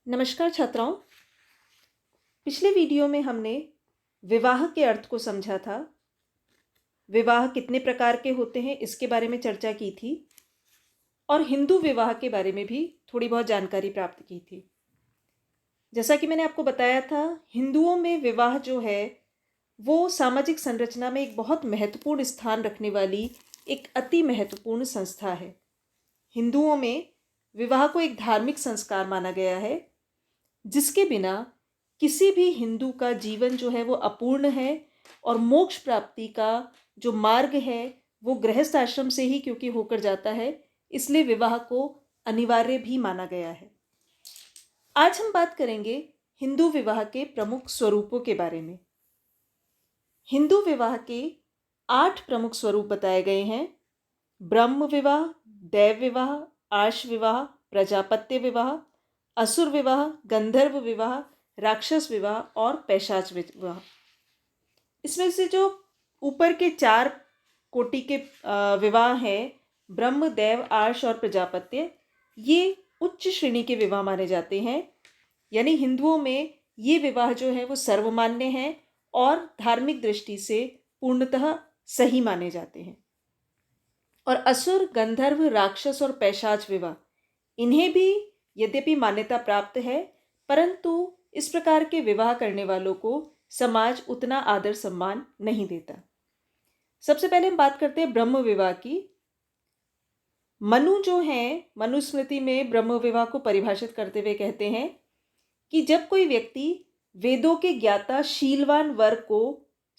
नमस्कार छात्राओं। पिछले वीडियो में हमने विवाह के अर्थ को समझा था। विवाह कितने प्रकार के होते हैं इसके बारे में चर्चा की थी और हिंदू विवाह के बारे में भी थोड़ी बहुत जानकारी प्राप्त की थी। जैसा कि मैंने आपको बताया था, हिंदुओं में विवाह जो है वो सामाजिक संरचना में एक बहुत महत्वपूर्ण स्थान रखने वाली एक अति महत्वपूर्ण संस्था है। हिंदुओं में विवाह को एक धार्मिक संस्कार माना गया है, जिसके बिना किसी भी हिंदू का जीवन जो है वो अपूर्ण है और मोक्ष प्राप्ति का जो मार्ग है वो गृहस्थ आश्रम से ही क्योंकि होकर जाता है, इसलिए विवाह को अनिवार्य भी माना गया है। आज हम बात करेंगे हिंदू विवाह के प्रमुख स्वरूपों के बारे में। हिंदू विवाह के 8 प्रमुख स्वरूप बताए गए हैं: ब्रह्म विवाह, देव विवाह, आर्ष विवाह, प्रजापत्य विवाह, असुर विवाह, गंधर्व विवाह, राक्षस विवाह और पैशाच विवाह। इसमें से जो ऊपर के 4 कोटि के विवाह हैं, ब्रह्म, देव, आर्ष और प्रजापत्य, ये उच्च श्रेणी के विवाह माने जाते हैं। यानी हिंदुओं में ये विवाह जो है वो सर्वमान्य हैं और धार्मिक दृष्टि से पूर्णतः सही माने जाते हैं। और असुर, गंधर्व, राक्षस और पैशाच विवाह, इन्हें भी यद्यपि मान्यता प्राप्त है, परंतु इस प्रकार के विवाह करने वालों को समाज उतना आदर सम्मान नहीं देता। सबसे पहले हम बात करते हैं ब्रह्म विवाह की। मनु जो हैं, मनुस्मृति में ब्रह्म विवाह को परिभाषित करते हुए कहते हैं कि जब कोई व्यक्ति वेदों के ज्ञाता शीलवान वर को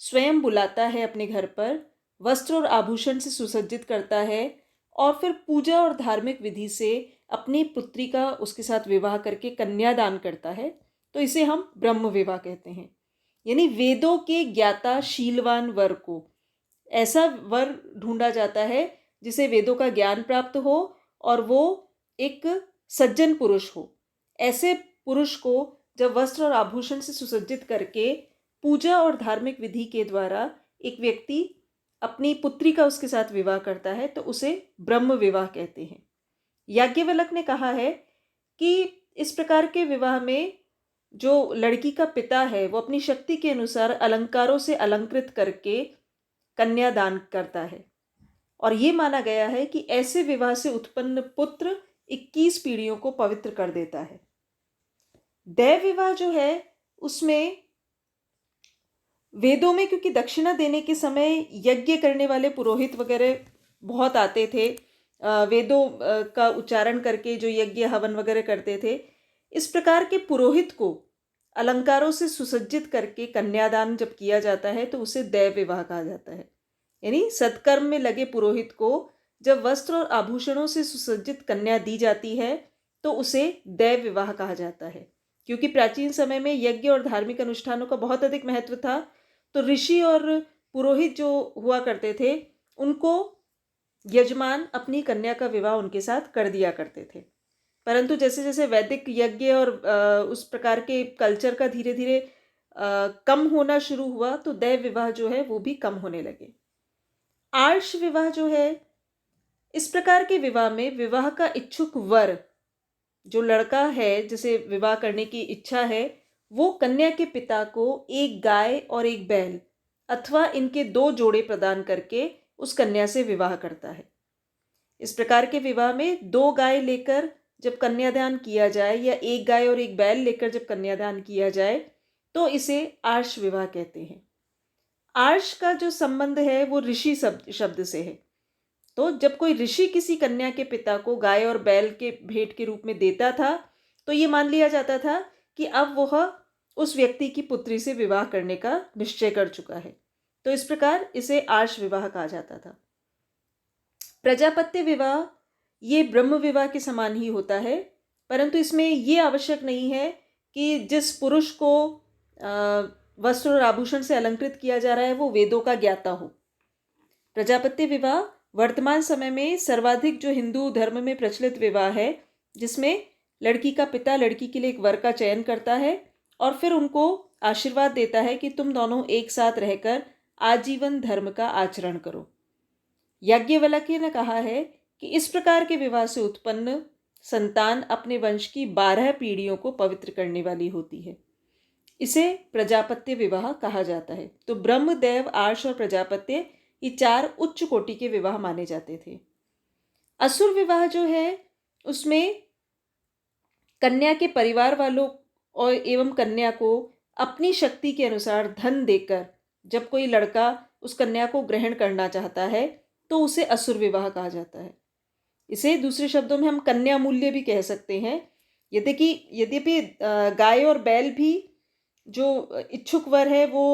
स्वयं बुलाता है अपने घर पर, वस्त्र और आभूषण से सुसज्जित करता है और फिर पूजा और धार्मिक विधि से अपनी पुत्री का उसके साथ विवाह करके कन्यादान करता है, तो इसे हम ब्रह्म विवाह कहते हैं। यानी वेदों के ज्ञाता शीलवान वर को, ऐसा वर ढूंढा जाता है जिसे वेदों का ज्ञान प्राप्त हो और वो एक सज्जन पुरुष हो। ऐसे पुरुष को जब वस्त्र और आभूषण से सुसज्जित करके पूजा और धार्मिक विधि के द्वारा एक व्यक्ति अपनी पुत्री का उसके साथ विवाह करता है, तो उसे ब्रह्म विवाह कहते हैं। याज्ञवल्क्य ने कहा है कि इस प्रकार के विवाह में जो लड़की का पिता है वो अपनी शक्ति के अनुसार अलंकारों से अलंकृत करके कन्यादान करता है और ये माना गया है कि ऐसे विवाह से उत्पन्न पुत्र 21 पीढ़ियों को पवित्र कर देता है। देव विवाह जो है उसमें वेदों में क्योंकि दक्षिणा देने के समय यज्ञ करने वाले पुरोहित वगैरह बहुत आते थे, वेदों का उच्चारण करके जो यज्ञ हवन वगैरह करते थे, इस प्रकार के पुरोहित को अलंकारों से सुसज्जित करके कन्यादान जब किया जाता है तो उसे देव विवाह कहा जाता है। यानी सत्कर्म में लगे पुरोहित को जब वस्त्र और आभूषणों से सुसज्जित कन्या दी जाती है तो उसे देव विवाह कहा जाता है। क्योंकि प्राचीन समय में यज्ञ और धार्मिक अनुष्ठानों का बहुत अधिक महत्व था, तो ऋषि और पुरोहित जो हुआ करते थे उनको यजमान अपनी कन्या का विवाह उनके साथ कर दिया करते थे। परंतु जैसे जैसे वैदिक यज्ञ और उस प्रकार के कल्चर का धीरे धीरे कम होना शुरू हुआ तो देव विवाह जो है वो भी कम होने लगे। आर्ष विवाह जो है, इस प्रकार के विवाह में विवाह का इच्छुक वर, जो लड़का है जिसे विवाह करने की इच्छा है, वो कन्या के पिता को एक गाय और एक बैल अथवा इनके 2 जोड़े प्रदान करके उस कन्या से विवाह करता है। इस प्रकार के विवाह में 2 गाय लेकर जब कन्यादान किया जाए या एक गाय और एक बैल लेकर जब कन्यादान किया जाए तो इसे आर्ष विवाह कहते हैं। आर्ष का जो संबंध है वो ऋषि शब्द से है। तो जब कोई ऋषि किसी कन्या के पिता को गाय और बैल के भेंट के रूप में देता था तो ये मान लिया जाता था कि अब वह उस व्यक्ति की पुत्री से विवाह करने का निश्चय कर चुका है। तो इस प्रकार इसे आर्ष विवाह कहा जाता था। प्रजापत्य विवाह ये ब्रह्म विवाह के समान ही होता है, परंतु इसमें ये आवश्यक नहीं है कि जिस पुरुष को वस्त्र और आभूषण से अलंकृत किया जा रहा है वो वेदों का ज्ञाता हो। प्रजापत्य विवाह वर्तमान समय में सर्वाधिक जो हिंदू धर्म में प्रचलित विवाह है, जिसमें लड़की का पिता लड़की के लिए एक वर का चयन करता है और फिर उनको आशीर्वाद देता है कि तुम दोनों एक साथ रहकर आजीवन धर्म का आचरण करो। याज्ञवल्क्य ने कहा है कि इस प्रकार के विवाह से उत्पन्न संतान अपने वंश की 12 पीढ़ियों को पवित्र करने वाली होती है। इसे प्रजापत्य विवाह कहा जाता है। तो ब्रह्म, देव, आर्ष और प्रजापत्य, ये 4 उच्च कोटि के विवाह माने जाते थे। असुर विवाह जो है उसमें कन्या के परिवार वालों और एवं कन्या को अपनी शक्ति के अनुसार धन देकर जब कोई लड़का उस कन्या को ग्रहण करना चाहता है तो उसे असुर विवाह कहा जाता है। इसे दूसरे शब्दों में हम कन्या मूल्य भी कह सकते हैं। यद्यपि गाय और बैल भी जो इच्छुक वर है वो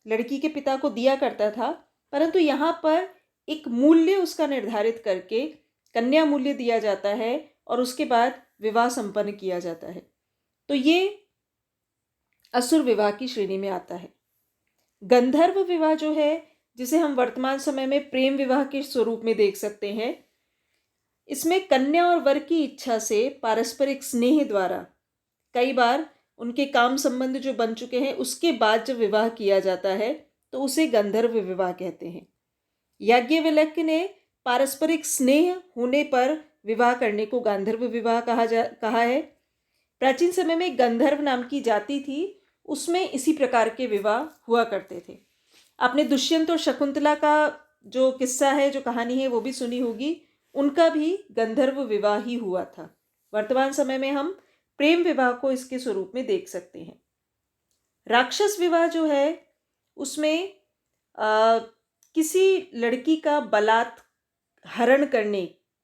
लड़की के पिता को दिया करता था, परंतु यहाँ पर एक मूल्य उसका निर्धारित करके कन्या मूल्य दिया जाता है और उसके बाद विवाह संपन्न किया जाता है। तो ये असुर विवाह की श्रेणी में आता है। गंधर्व विवाह जो है, जिसे हम वर्तमान समय में प्रेम विवाह के स्वरूप में देख सकते हैं, इसमें कन्या और वर की इच्छा से पारस्परिक स्नेह द्वारा कई बार उनके काम संबंध जो बन चुके हैं उसके बाद जब विवाह किया जाता है तो उसे गंधर्व विवाह कहते हैं। याज्ञवल्क्य ने पारस्परिक स्नेह होने पर विवाह करने को गांधर्व विवाह कहा है। प्राचीन समय में गंधर्व नाम की जाति थी, उसमें इसी प्रकार के विवाह हुआ करते थे। आपने दुष्यंत और शकुंतला का जो किस्सा है, जो कहानी है, वो भी सुनी होगी। उनका भी गंधर्व विवाह ही हुआ था। वर्तमान समय में हम प्रेम विवाह को इसके स्वरूप में देख सकते हैं। राक्षस विवाह जो है उसमें किसी लड़की का बलात्कार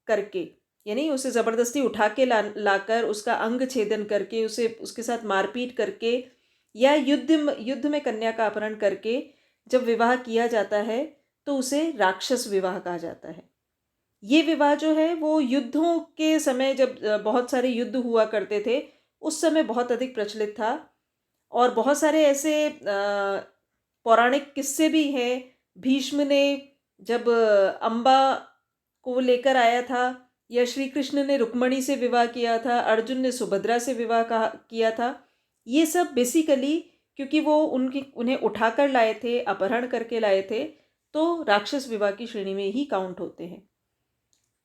करके यानी उसे ज़बरदस्ती उठा के लाकर उसका अंग छेदन करके उसे उसके साथ मारपीट करके या युद्ध में कन्या का अपहरण करके जब विवाह किया जाता है तो उसे राक्षस विवाह कहा जाता है। ये विवाह जो है वो युद्धों के समय, जब बहुत सारे युद्ध हुआ करते थे, उस समय बहुत अधिक प्रचलित था। और बहुत सारे ऐसे पौराणिक किस्से भी हैं। भीष्म ने जब अम्बा को लेकर आया था, या श्री कृष्ण ने रुक्मणी से विवाह किया था, अर्जुन ने सुभद्रा से विवाह किया था, ये सब बेसिकली क्योंकि वो उन्हें उठाकर लाए थे, अपहरण करके लाए थे, तो राक्षस विवाह की श्रेणी में ही काउंट होते हैं।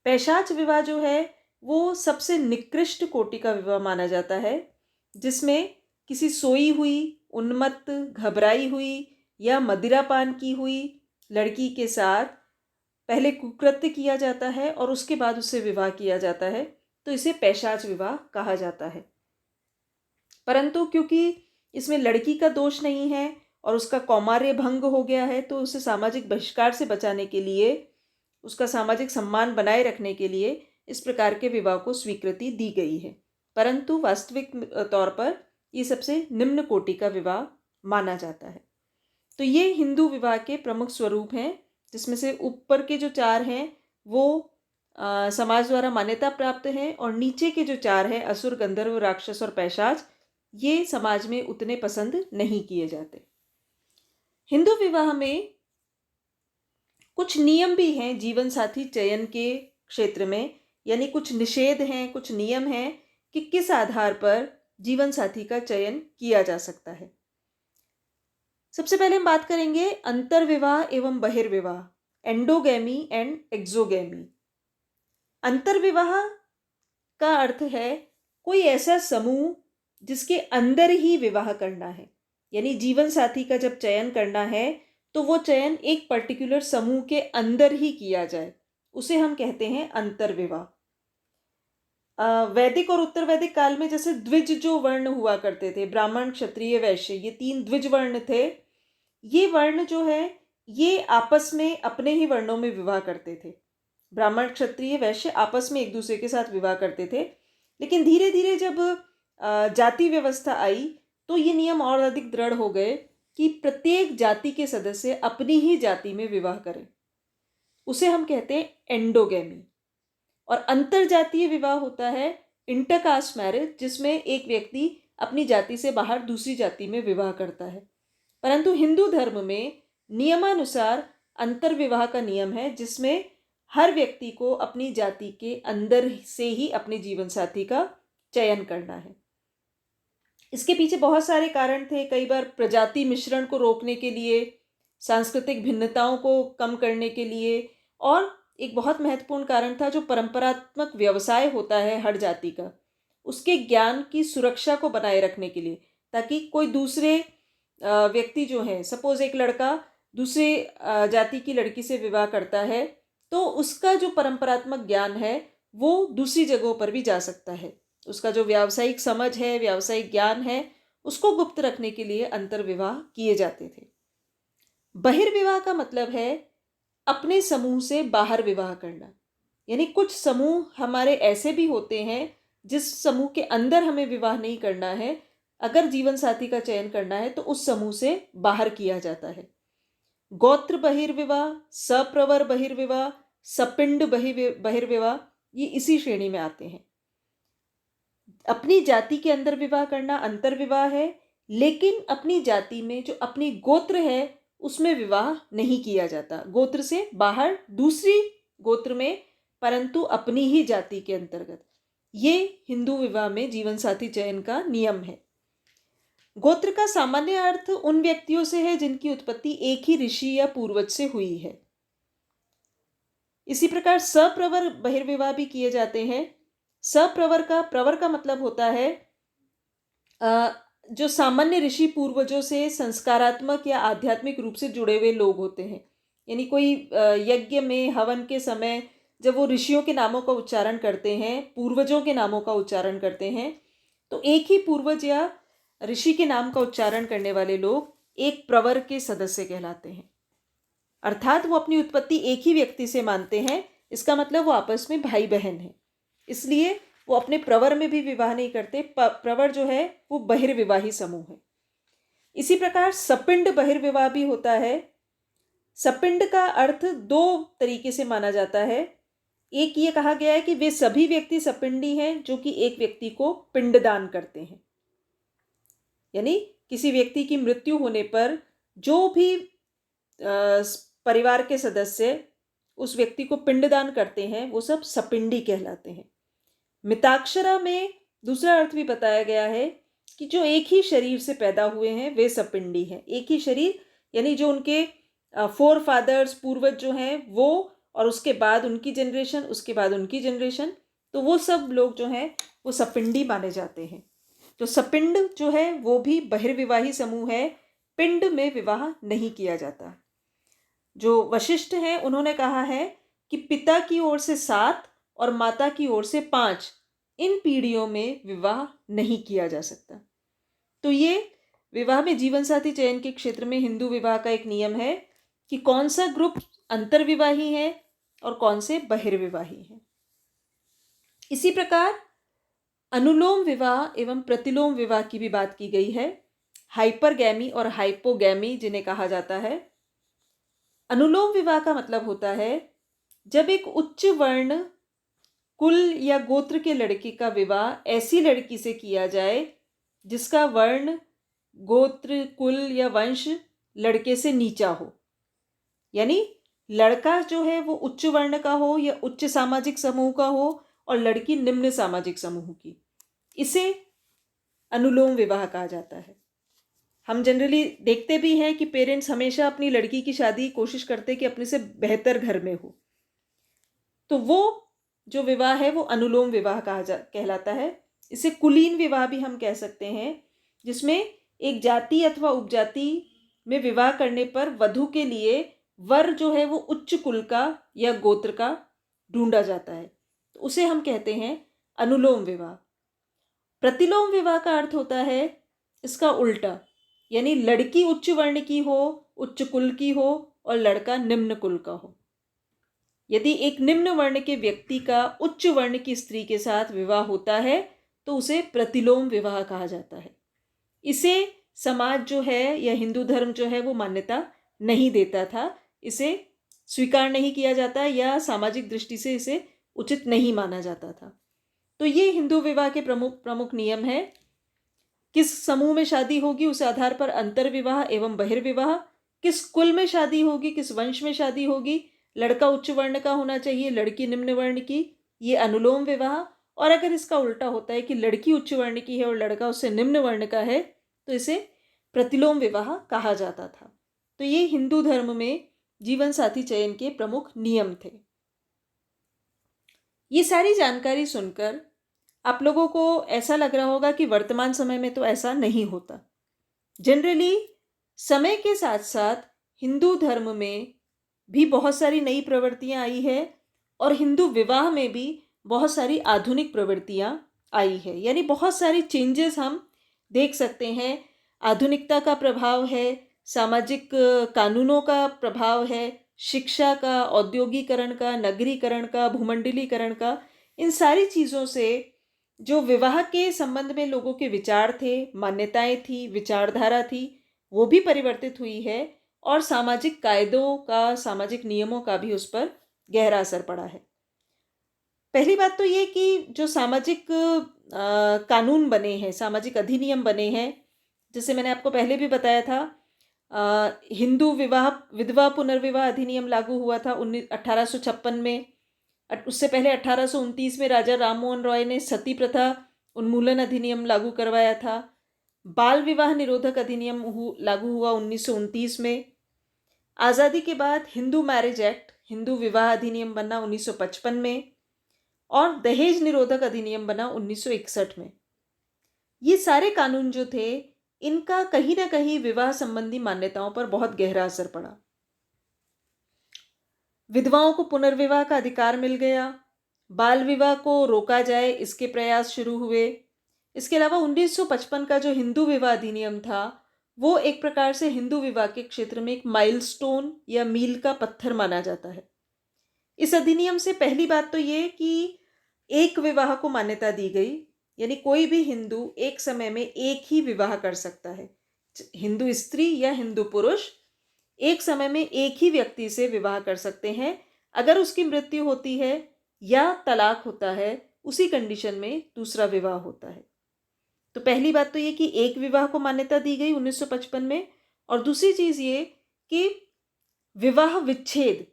पैशाच विवाह जो है वो सबसे निकृष्ट कोटि का विवाह माना जाता है, जिसमें किसी सोई हुई, उन्मत्त, घबराई हुई या मदिरापान की हुई लड़की के साथ पहले कुकृत्य किया जाता है और उसके बाद उससे विवाह किया जाता है, तो इसे पैशाच विवाह कहा जाता है। परंतु क्योंकि इसमें लड़की का दोष नहीं है और उसका कौमार्य भंग हो गया है, तो उसे सामाजिक बहिष्कार से बचाने के लिए, उसका सामाजिक सम्मान बनाए रखने के लिए इस प्रकार के विवाह को स्वीकृति दी गई है। परंतु वास्तविक तौर पर ये सबसे निम्न कोटि का विवाह माना जाता है। तो ये हिंदू विवाह के प्रमुख स्वरूप हैं, जिसमें से ऊपर के जो 4 हैं वो समाज द्वारा मान्यता प्राप्त हैं, और नीचे के जो 4 हैं, असुर, गंधर्व, राक्षस और पैशाच, ये समाज में उतने पसंद नहीं किए जाते। हिंदू विवाह में कुछ नियम भी हैं जीवन साथी चयन के क्षेत्र में, यानी कुछ निषेध हैं, कुछ नियम हैं कि किस आधार पर जीवन साथी का चयन किया जा सकता है। सबसे पहले हम बात करेंगे अंतर्विवाह एवं बहिर्विवाह, एंडोगैमी एंड एक्सोगैमी। अंतर्विवाह का अर्थ है कोई ऐसा समूह जिसके अंदर ही विवाह करना है, यानी जीवन साथी का जब चयन करना है तो वो चयन एक पर्टिकुलर समूह के अंदर ही किया जाए, उसे हम कहते हैं अंतर्विवाह। वैदिक और उत्तर वैदिक काल में जैसे द्विज जो वर्ण हुआ करते थे, ब्राह्मण, क्षत्रिय, वैश्य, ये 3 द्विज वर्ण थे। ये वर्ण जो है ये आपस में अपने ही वर्णों में विवाह करते थे। ब्राह्मण, क्षत्रिय, वैश्य आपस में एक दूसरे के साथ विवाह करते थे। लेकिन धीरे धीरे जब जाति व्यवस्था आई तो ये नियम और अधिक दृढ़ हो गए कि प्रत्येक जाति के सदस्य अपनी ही जाति में विवाह करें। उसे हम कहते हैं एंडोगैमी। और अंतरजातीय विवाह होता है इंटरकास्ट मैरिज, जिसमें एक व्यक्ति अपनी जाति से बाहर दूसरी जाति में विवाह करता है। परंतु हिंदू धर्म में नियमानुसार अंतर्विवाह का नियम है, जिसमें हर व्यक्ति को अपनी जाति के अंदर से ही अपने जीवन साथी का चयन करना है। इसके पीछे बहुत सारे कारण थे। कई बार प्रजाति मिश्रण को रोकने के लिए, सांस्कृतिक भिन्नताओं को कम करने के लिए, और एक बहुत महत्वपूर्ण कारण था। जो परंपरात्मक व्यवसाय होता है हर जाति का, उसके ज्ञान की सुरक्षा को बनाए रखने के लिए, ताकि कोई दूसरे व्यक्ति जो है, सपोज एक लड़का दूसरे जाति की लड़की से विवाह करता है, तो उसका जो परंपरात्मक ज्ञान है वो दूसरी जगहों पर भी जा सकता है। उसका जो व्यावसायिक समझ है, व्यावसायिक ज्ञान है, उसको गुप्त रखने के लिए अंतर्विवाह किए जाते थे। बहिर्विवाह का मतलब है अपने समूह से बाहर विवाह करना। यानी कुछ समूह हमारे ऐसे भी होते हैं जिस समूह के अंदर हमें विवाह नहीं करना है, अगर जीवन साथी का चयन करना है तो उस समूह से बाहर किया जाता है। गोत्र बहिर्विवाह, सप्रवर बहिर्विवाह, सपिंड बहिर्विवाह, ये इसी श्रेणी में आते हैं। अपनी जाति के अंदर विवाह करना अंतर्विवाह है, लेकिन अपनी जाति में जो अपनी गोत्र है उसमें विवाह नहीं किया जाता। गोत्र से बाहर दूसरी गोत्र में, परंतु अपनी ही जाति के अंतर्गत। ये हिंदू विवाह में जीवन साथी चयन का नियम है। गोत्र का सामान्य अर्थ उन व्यक्तियों से है जिनकी उत्पत्ति एक ही ऋषि या पूर्वज से हुई है। इसी प्रकार सप्रवर बहिर्विवाह भी किए जाते हैं। प्रवर का मतलब होता है जो सामान्य ऋषि पूर्वजों से संस्कारात्मक या आध्यात्मिक रूप से जुड़े हुए लोग होते हैं। यानी कोई यज्ञ में हवन के समय जब वो ऋषियों के नामों का उच्चारण करते हैं, पूर्वजों के नामों का उच्चारण करते हैं, तो एक ही पूर्वज या ऋषि के नाम का उच्चारण करने वाले लोग एक प्रवर के सदस्य कहलाते हैं। अर्थात वो अपनी उत्पत्ति एक ही व्यक्ति से मानते हैं। इसका मतलब वो आपस में भाई बहन हैं, इसलिए वो अपने प्रवर में भी विवाह नहीं करते। प्रवर जो है वो बहिर्विवाही समूह है। इसी प्रकार सपिंड बहिर्विवाह भी होता है। सपिंड का अर्थ दो तरीके से माना जाता है। एक ये कहा गया है कि वे सभी व्यक्ति सपिंडी हैं जो कि एक व्यक्ति को पिंडदान करते हैं। यानी किसी व्यक्ति की मृत्यु होने पर जो भी परिवार के सदस्य उस व्यक्ति को पिंडदान करते हैं वो सब सपिंडी कहलाते हैं। मिताक्षरा में दूसरा अर्थ भी बताया गया है कि जो एक ही शरीर से पैदा हुए हैं वे सपिंडी हैं। एक ही शरीर यानी जो उनके फोर फादर्स, पूर्वज जो हैं वो, और उसके बाद उनकी जनरेशन, उसके बाद उनकी जनरेशन, तो वो सब लोग जो हैं वो सपिंडी माने जाते हैं। तो सपिंड जो है वो भी बहिर्विवाही समूह है। पिंड में विवाह नहीं किया जाता। जो वशिष्ठ हैं उन्होंने कहा है कि पिता की ओर से 7 और माता की ओर से 5 इन पीढ़ियों में विवाह नहीं किया जा सकता। तो ये विवाह में जीवन साथी चयन के क्षेत्र में हिंदू विवाह का एक नियम है कि कौन सा ग्रुप अंतर्विवाही है और कौन से बहिर्विवाही है। इसी प्रकार अनुलोम विवाह एवं प्रतिलोम विवाह की भी बात की गई है। हाइपरगैमी और हाइपोगैमी जिन्हें कहा जाता है। अनुलोम विवाह का मतलब होता है जब एक उच्च वर्ण कुल या गोत्र के लड़के का विवाह ऐसी लड़की से किया जाए जिसका वर्ण, गोत्र, कुल या वंश लड़के से नीचा हो। यानी लड़का जो है वो उच्च वर्ण का हो या उच्च सामाजिक समूह का हो और लड़की निम्न सामाजिक समूह की। इसे अनुलोम विवाह कहा जाता है। हम जनरली देखते भी हैं कि पेरेंट्स हमेशा अपनी लड़की की शादी कोशिश करते कि अपने से बेहतर घर में हो। तो वो जो विवाह है वो अनुलोम विवाह कहलाता है। इसे कुलीन विवाह भी हम कह सकते हैं, जिसमें एक जाति अथवा उपजाति में विवाह करने पर वधू के लिए वर जो है वो उच्च कुल का या गोत्र का ढूंढा जाता है, तो उसे हम कहते हैं अनुलोम विवाह। प्रतिलोम विवाह का अर्थ होता है इसका उल्टा, यानी लड़की उच्च वर्ण की हो, उच्च कुल की हो और लड़का निम्न कुल का हो। यदि एक निम्न वर्ण के व्यक्ति का उच्च वर्ण की स्त्री के साथ विवाह होता है तो उसे प्रतिलोम विवाह कहा जाता है। इसे समाज जो है या हिंदू धर्म जो है वो मान्यता नहीं देता था, इसे स्वीकार नहीं किया जाता या सामाजिक दृष्टि से इसे उचित नहीं माना जाता था। तो ये हिंदू विवाह के प्रमुख नियम है। किस समूह में शादी होगी उस आधार पर अंतर्विवाह एवं बहिर्विवाह, किस कुल में शादी होगी, किस वंश में शादी होगी, लड़का उच्च वर्ण का होना चाहिए, लड़की निम्न वर्ण की, ये अनुलोम विवाह। और अगर इसका उल्टा होता है कि लड़की उच्च वर्ण की है और लड़का उससे निम्न वर्ण का है तो इसे प्रतिलोम विवाह कहा जाता था। तो ये हिंदू धर्म में जीवन साथी चयन के प्रमुख नियम थे। ये सारी जानकारी सुनकर आप लोगों को ऐसा लग रहा होगा कि वर्तमान समय में तो ऐसा नहीं होता। जनरली समय के साथ साथ हिंदू धर्म में भी बहुत सारी नई प्रवृत्तियां आई है और हिंदू विवाह में भी बहुत सारी आधुनिक प्रवृत्तियां आई है। यानी बहुत सारी चेंजेस हम देख सकते हैं। आधुनिकता का प्रभाव है, सामाजिक कानूनों का प्रभाव है, शिक्षा का, औद्योगिकरण का, नगरीकरण का, भूमंडलीकरण का। इन सारी चीज़ों से जो विवाह के संबंध में लोगों के विचार थे, मान्यताएं थी, विचारधारा थी, वो भी परिवर्तित हुई है और सामाजिक कायदों का, सामाजिक नियमों का भी उस पर गहरा असर पड़ा है। पहली बात तो ये कि जो सामाजिक कानून बने हैं, सामाजिक अधिनियम बने हैं, जैसे मैंने आपको पहले भी बताया था, हिंदू विवाह विधवा पुनर्विवाह अधिनियम लागू हुआ था 1856 में। उससे पहले 1829 में राजा राममोहन रॉय ने सती प्रथा उन्मूलन अधिनियम लागू करवाया था। बाल विवाह निरोधक अधिनियम लागू हुआ 1929 में। आज़ादी के बाद हिंदू मैरिज एक्ट, हिंदू विवाह अधिनियम बना 1955 में और दहेज निरोधक अधिनियम बना 1961 में। ये सारे कानून जो थे, इनका कहीं ना कहीं विवाह संबंधी मान्यताओं पर बहुत गहरा असर पड़ा। विधवाओं को पुनर्विवाह का अधिकार मिल गया, बाल विवाह को रोका जाए इसके प्रयास शुरू हुए। इसके अलावा 1955 का जो हिंदू विवाह अधिनियम था, वो एक प्रकार से हिंदू विवाह के क्षेत्र में एक माइलस्टोन या मील का पत्थर माना जाता है। इस अधिनियम से पहली बात तो ये कि एक विवाह को मान्यता दी गई, यानी कोई भी हिंदू एक समय में एक ही विवाह कर सकता है। हिंदू स्त्री या हिंदू पुरुष एक समय में एक ही व्यक्ति से विवाह कर सकते हैं। अगर उसकी मृत्यु होती है या तलाक होता है, उसी कंडीशन में दूसरा विवाह होता है। तो पहली बात तो ये कि एक विवाह को मान्यता दी गई 1955 में। और दूसरी चीज़ ये कि विवाह विच्छेद,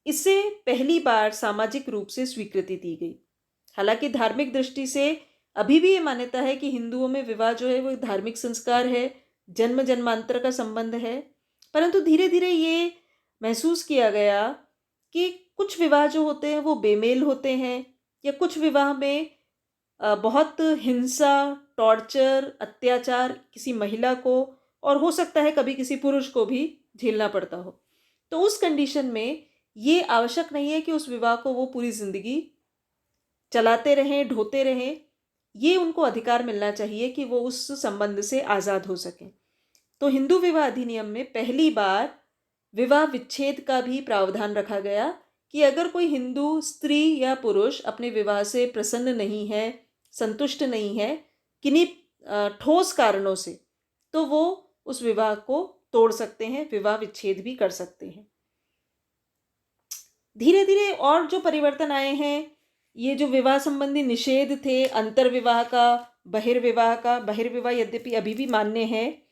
इससे पहली बार सामाजिक रूप से स्वीकृति दी गई। हालांकि धार्मिक दृष्टि से अभी भी ये मान्यता है कि हिंदुओं में विवाह जो है वो धार्मिक संस्कार है, जन्म जन्मांतर का संबंध है, परंतु धीरे धीरे ये महसूस किया गया कि कुछ विवाह जो होते हैं वो बेमेल होते हैं, या कुछ विवाह में बहुत हिंसा, टॉर्चर, अत्याचार किसी महिला को और हो सकता है कभी किसी पुरुष को भी झेलना पड़ता हो। तो उस कंडीशन में ये आवश्यक नहीं है कि उस विवाह को वो पूरी जिंदगी चलाते रहें, ढोते रहें। ये उनको अधिकार मिलना चाहिए कि वो उस संबंध से आज़ाद हो सकें। तो हिंदू विवाह अधिनियम में पहली बार विवाह विच्छेद का भी प्रावधान रखा गया कि अगर कोई हिंदू स्त्री या पुरुष अपने विवाह से प्रसन्न नहीं है, संतुष्ट नहीं है किन्हीं ठोस कारणों से, तो वो उस विवाह को तोड़ सकते हैं, विवाह विच्छेद भी कर सकते हैं। धीरे धीरे और जो परिवर्तन आए हैं, ये जो विवाह संबंधी निषेध थे, अंतर्विवाह का, बहिर्विवाह का, बहिर्विवाह यद्यपि अभी भी मान्य है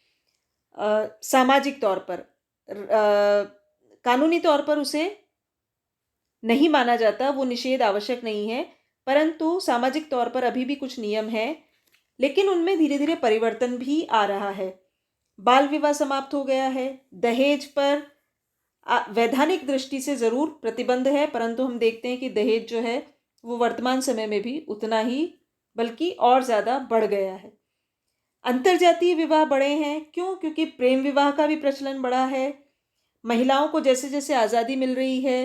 सामाजिक तौर पर, कानूनी तौर पर उसे नहीं माना जाता, वो निषेध आवश्यक नहीं है, परंतु सामाजिक तौर पर अभी भी कुछ नियम हैं, लेकिन उनमें धीरे धीरे परिवर्तन भी आ रहा है। बाल विवाह समाप्त हो गया है। दहेज पर वैधानिक दृष्टि से ज़रूर प्रतिबंध है, परंतु हम देखते हैं कि दहेज जो है वो वर्तमान समय में भी उतना ही बल्कि और ज़्यादा बढ़ गया है। अंतर्जातीय विवाह बढ़े हैं। क्यों? क्योंकि प्रेम विवाह का भी प्रचलन बढ़ा है। महिलाओं को जैसे जैसे आज़ादी मिल रही है,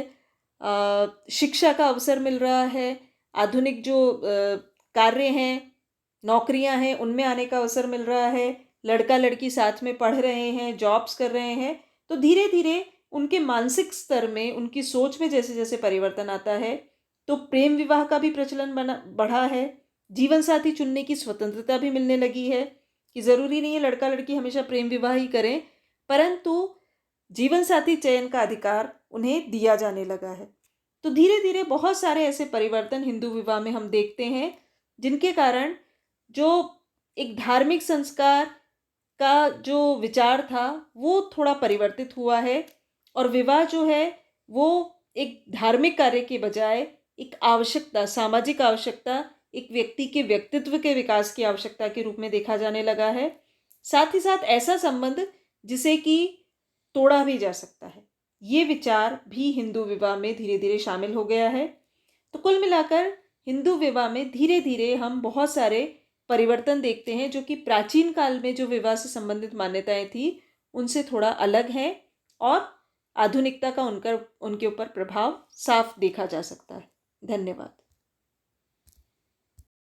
शिक्षा का अवसर मिल रहा है, आधुनिक जो कार्य हैं, नौकरियां हैं, उनमें आने का अवसर मिल रहा है, लड़का लड़की साथ में पढ़ रहे हैं, जॉब्स कर रहे हैं, तो धीरे धीरे उनके मानसिक स्तर में, उनकी सोच में जैसे जैसे परिवर्तन आता है, तो प्रेम विवाह का भी प्रचलन बढ़ा है। जीवन साथी चुनने की स्वतंत्रता भी मिलने लगी है कि ज़रूरी नहीं है लड़का लड़की हमेशा प्रेम विवाह ही करें, परंतु जीवन साथी चयन का अधिकार उन्हें दिया जाने लगा है। तो धीरे धीरे बहुत सारे ऐसे परिवर्तन हिंदू विवाह में हम देखते हैं, जिनके कारण जो एक धार्मिक संस्कार का जो विचार था वो थोड़ा परिवर्तित हुआ है, और विवाह जो है वो एक धार्मिक कार्य के बजाय एक आवश्यकता, सामाजिक आवश्यकता, एक व्यक्ति के व्यक्तित्व के विकास की आवश्यकता के रूप में देखा जाने लगा है। साथ ही साथ ऐसा संबंध जिसे कि तोड़ा भी जा सकता है, ये विचार भी हिंदू विवाह में धीरे धीरे शामिल हो गया है। तो कुल मिलाकर हिंदू विवाह में धीरे धीरे हम बहुत सारे परिवर्तन देखते हैं जो कि प्राचीन काल में जो विवाह से संबंधित मान्यताएं थी उनसे थोड़ा अलग हैं और आधुनिकता का उनके ऊपर प्रभाव साफ देखा जा सकता है। धन्यवाद।